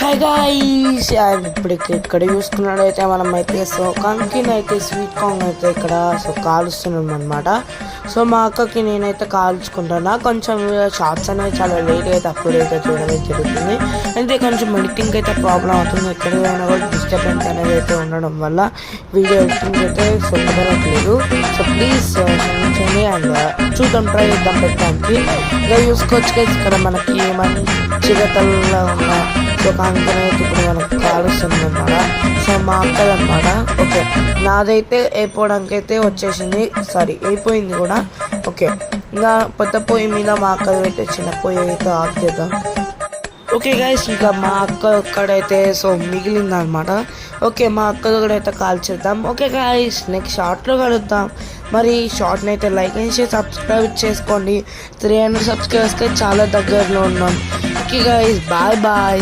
Hi guys, and ఇప్పుడు ఇక్కడ చూసుకున్నట్టయితే మనమైతే సో కంకిన్ అయితే స్వీట్ కార్న్ అయితే ఇక్కడ సో కాలుస్తున్నాం అనమాట. సో మా అక్కకి నేనైతే కాల్చుకుంటున్నా. కొంచెం షార్ట్స్ అనేవి చాలా లేట్గా అయితే అప్లోడ్ అయితే చూడడం జరుగుతుంది. అంటే కొంచెం ఎడిటింగ్ అయితే ప్రాబ్లం అవుతుంది. ఎక్కడైనా కూడా డిస్టర్బెన్స్ అనేది అయితే ఉండడం వల్ల వీడియో ఎడిటింగ్ అయితే సో కుదరట్లేదు. సో ప్లీజ్ క్షమించండి అండ్ చూద్దాం, ట్రై చేద్దాం పెట్టడానికి. ఇలా చూసుకోవచ్చు కదా, ఇక్కడ మనకి మంచిగా తెల్లగా ఉన్న సో కంకిన్ అయితే ఇప్పుడు మనకు కాలుస్తుంది అనమాట. సో మా అక్కదనమాట. ఓకే, నాదైతే అయిపోవడానికి అయితే వచ్చేసింది, సారీ అయిపోయింది కూడా. ఓకే, ఇంకా పెద్ద పొయ్యి మీద మా అక్కది అయితే చిన్న పొయ్యి అయితే ఆఫ్ చేద్దాం. ఓకే గైస్, ఇంకా మా అక్క ఒక్కడైతే సో మిగిలిందనమాట. ఓకే, మా అక్కది కూడా అయితే కాల్చేద్దాం. ఓకే గైస్, నెక్స్ట్ షార్ట్లో కలుద్దాం. మరి షార్ట్ని అయితే లైక్ చేసి సబ్స్క్రైబ్ చేసుకోండి. 300 సబ్స్క్రైబర్స్కి చాలా దగ్గరలో ఉన్నాం. Okay guys, bye bye.